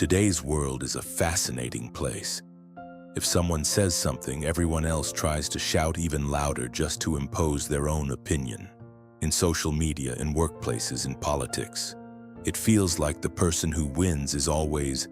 Today's world is a fascinating place. If someone says something, everyone else tries to shout even louder just to impose their own opinion. In social media, in workplaces, in politics, it feels like the person who wins is always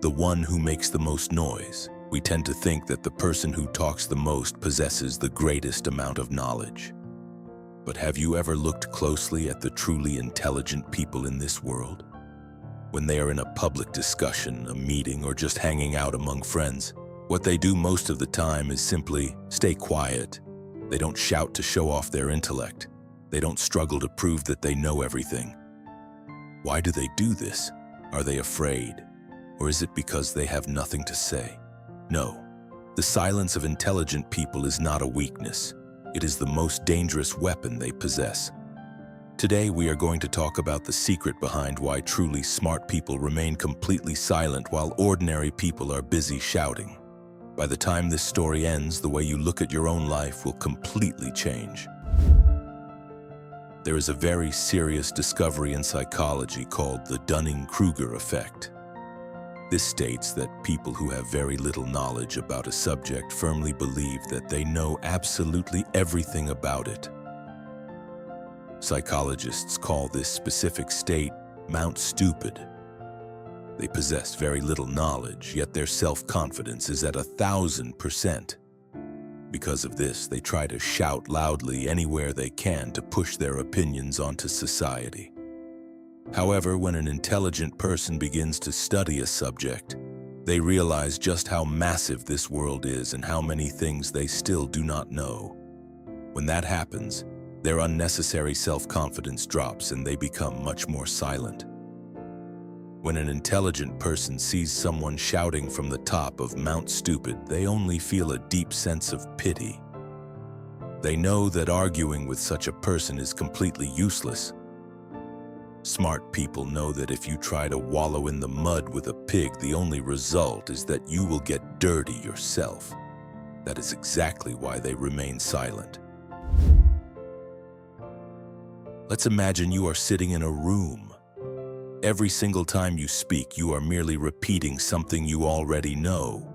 the one who makes the most noise. We tend to think that the person who talks the most possesses the greatest amount of knowledge. But have you ever looked closely at the truly intelligent people in this world? When they are in a public discussion, a meeting, or just hanging out among friends, what they do most of the time is simply stay quiet. They don't shout to show off their intellect. They don't struggle to prove that they know everything. Why do they do this? Are they afraid? Or is it because they have nothing to say? No. The silence of intelligent people is not a weakness. It is the most dangerous weapon they possess. Today, we are going to talk about the secret behind why truly smart people remain completely silent while ordinary people are busy shouting. By the time this story ends, the way you look at your own life will completely change. There is a very serious discovery in psychology called the Dunning-Kruger effect. This states that people who have very little knowledge about a subject firmly believe that they know absolutely everything about it. Psychologists call this specific state Mount Stupid. They possess very little knowledge, yet their self-confidence is at 1,000%. Because of this, they try to shout loudly anywhere they can to push their opinions onto society. However, when an intelligent person begins to study a subject, they realize just how massive this world is and how many things they still do not know. When that happens, their unnecessary self-confidence drops and they become much more silent. When an intelligent person sees someone shouting from the top of Mount Stupid, they only feel a deep sense of pity. They know that arguing with such a person is completely useless. Smart people know that if you try to wallow in the mud with a pig, the only result is that you will get dirty yourself. That is exactly why they remain silent. Let's imagine you are sitting in a room. Every single time you speak, you are merely repeating something you already know.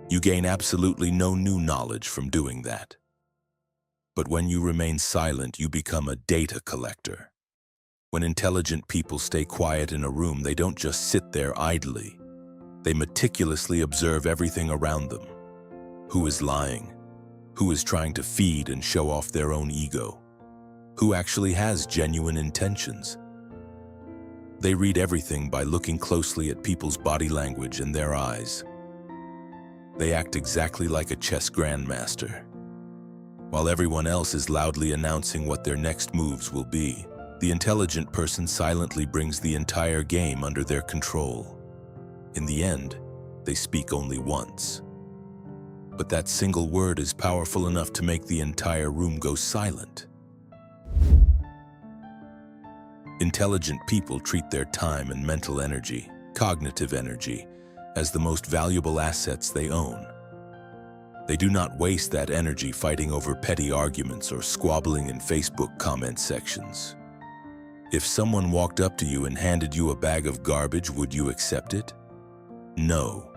You gain absolutely no new knowledge from doing that. But when you remain silent, you become a data collector. When intelligent people stay quiet in a room, they don't just sit there idly. They meticulously observe everything around them. Who is lying? Who is trying to feed and show off their own ego? Who actually has genuine intentions? They read everything by looking closely at people's body language and their eyes. They act exactly like a chess grandmaster. While everyone else is loudly announcing what their next moves will be, the intelligent person silently brings the entire game under their control. In the end, they speak only once. But that single word is powerful enough to make the entire room go silent. Intelligent people treat their time and mental energy, cognitive energy, as the most valuable assets they own. They do not waste that energy fighting over petty arguments or squabbling in Facebook comment sections. If someone walked up to you and handed you a bag of garbage, would you accept it? No,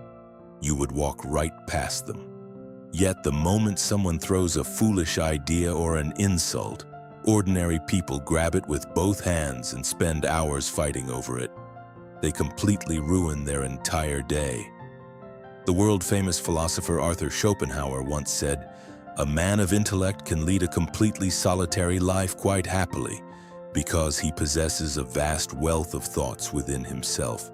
you would walk right past them. Yet the moment someone throws a foolish idea or an insult, ordinary people grab it with both hands and spend hours fighting over it. They completely ruin their entire day. The world-famous philosopher Arthur Schopenhauer once said, "A man of intellect can lead a completely solitary life quite happily because he possesses a vast wealth of thoughts within himself."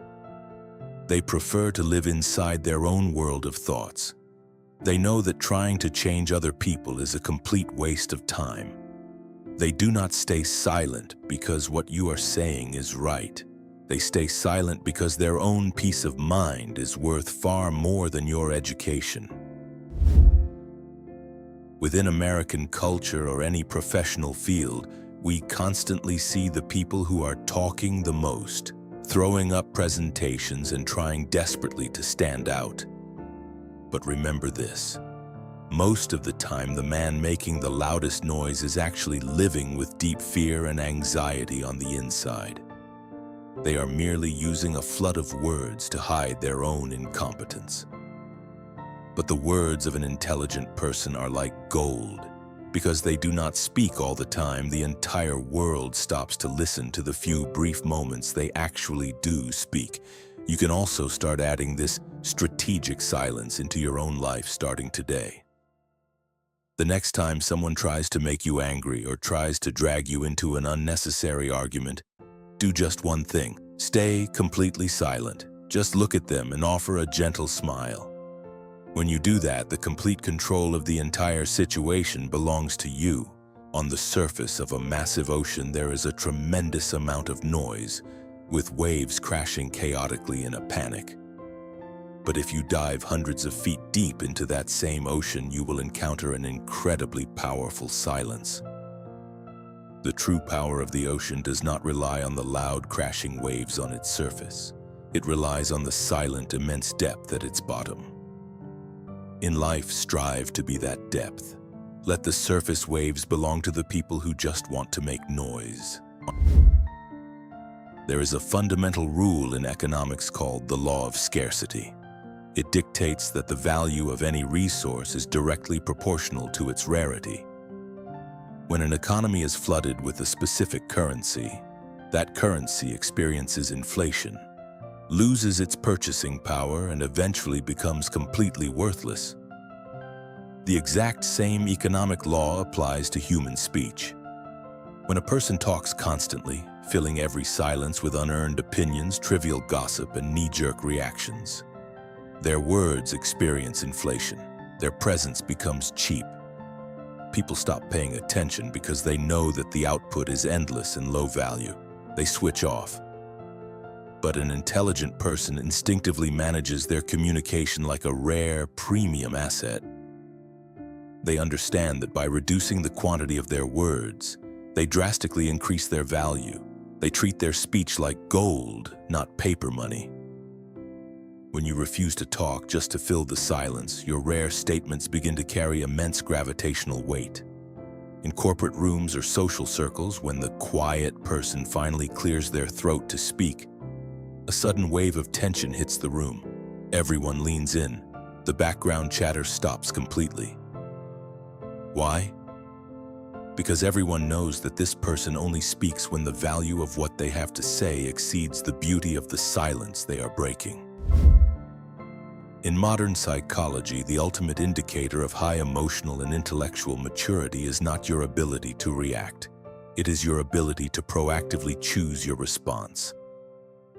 They prefer to live inside their own world of thoughts. They know that trying to change other people is a complete waste of time. They do not stay silent because what you are saying is right. They stay silent because their own peace of mind is worth far more than your education. Within American culture or any professional field, we constantly see the people who are talking the most, throwing up presentations and trying desperately to stand out. But remember this. Most of the time, the man making the loudest noise is actually living with deep fear and anxiety on the inside. They are merely using a flood of words to hide their own incompetence. But the words of an intelligent person are like gold. Because they do not speak all the time, the entire world stops to listen to the few brief moments they actually do speak. You can also start adding this strategic silence into your own life starting today. The next time someone tries to make you angry or tries to drag you into an unnecessary argument, do just one thing. Stay completely silent. Just look at them and offer a gentle smile. When you do that, the complete control of the entire situation belongs to you. On the surface of a massive ocean, there is a tremendous amount of noise, with waves crashing chaotically in a panic. But if you dive hundreds of feet deep into that same ocean, you will encounter an incredibly powerful silence. The true power of the ocean does not rely on the loud crashing waves on its surface. It relies on the silent, immense depth at its bottom. In life, strive to be that depth. Let the surface waves belong to the people who just want to make noise. There is a fundamental rule in economics called the Law of Scarcity. It dictates that the value of any resource is directly proportional to its rarity. When an economy is flooded with a specific currency, that currency experiences inflation, loses its purchasing power, and eventually becomes completely worthless. The exact same economic law applies to human speech. When a person talks constantly, filling every silence with unearned opinions, trivial gossip, and knee-jerk reactions, their words experience inflation. Their presence becomes cheap. People stop paying attention because they know that the output is endless and low value. They switch off. But an intelligent person instinctively manages their communication like a rare, premium asset. They understand that by reducing the quantity of their words, they drastically increase their value. They treat their speech like gold, not paper money. When you refuse to talk just to fill the silence, your rare statements begin to carry immense gravitational weight. In corporate rooms or social circles, when the quiet person finally clears their throat to speak, a sudden wave of tension hits the room. Everyone leans in. The background chatter stops completely. Why? Because everyone knows that this person only speaks when the value of what they have to say exceeds the beauty of the silence they are breaking. In modern psychology, the ultimate indicator of high emotional and intellectual maturity is not your ability to react. It is your ability to proactively choose your response.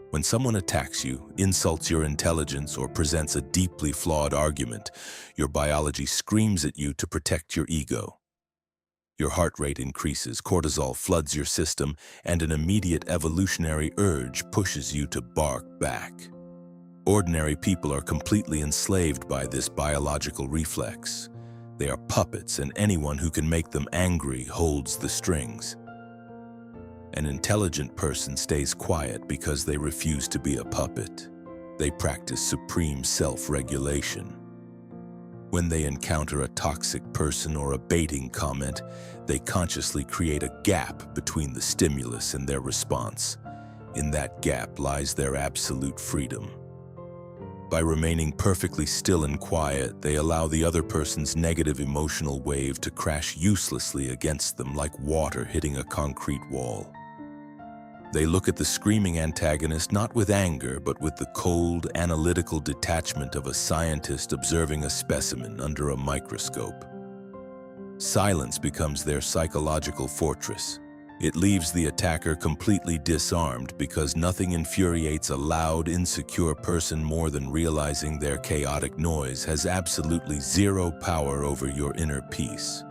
When someone attacks you, insults your intelligence, or presents a deeply flawed argument, your biology screams at you to protect your ego. Your heart rate increases, cortisol floods your system, and an immediate evolutionary urge pushes you to bark back. Ordinary people are completely enslaved by this biological reflex. They are puppets, and anyone who can make them angry holds the strings. An intelligent person stays quiet because they refuse to be a puppet. They practice supreme self-regulation. When they encounter a toxic person or a baiting comment, they consciously create a gap between the stimulus and their response. In that gap lies their absolute freedom. By remaining perfectly still and quiet, they allow the other person's negative emotional wave to crash uselessly against them like water hitting a concrete wall. They look at the screaming antagonist not with anger, but with the cold, analytical detachment of a scientist observing a specimen under a microscope. Silence becomes their psychological fortress. It leaves the attacker completely disarmed because nothing infuriates a loud, insecure person more than realizing their chaotic noise has absolutely zero power over your inner peace.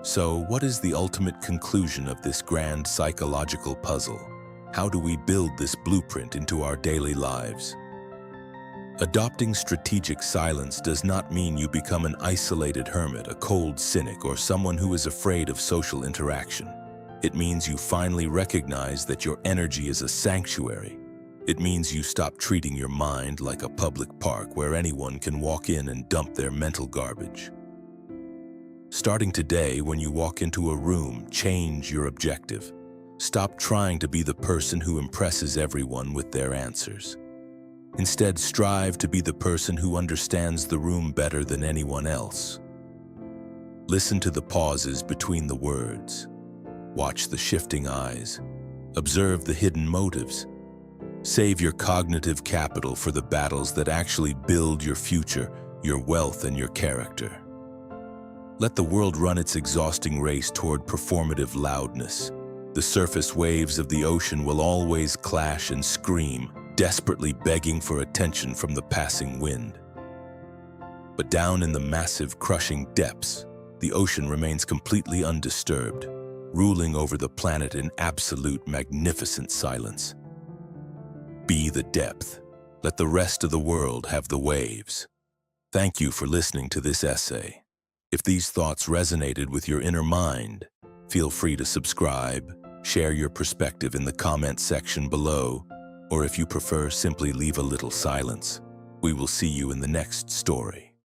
So, what is the ultimate conclusion of this grand psychological puzzle? How do we build this blueprint into our daily lives? Adopting strategic silence does not mean you become an isolated hermit, a cold cynic, or someone who is afraid of social interaction. It means you finally recognize that your energy is a sanctuary. It means you stop treating your mind like a public park where anyone can walk in and dump their mental garbage. Starting today, when you walk into a room, change your objective. Stop trying to be the person who impresses everyone with their answers. Instead, strive to be the person who understands the room better than anyone else. Listen to the pauses between the words. Watch the shifting eyes. Observe the hidden motives. Save your cognitive capital for the battles that actually build your future, your wealth, and your character. Let the world run its exhausting race toward performative loudness. The surface waves of the ocean will always clash and scream, desperately begging for attention from the passing wind. But down in the massive, crushing depths, the ocean remains completely undisturbed, ruling over the planet in absolute magnificent silence. Be the depth. Let the rest of the world have the waves. Thank you for listening to this essay. If these thoughts resonated with your inner mind, feel free to subscribe, share your perspective in the comment section below, or if you prefer, simply leave a little silence. We will see you in the next story.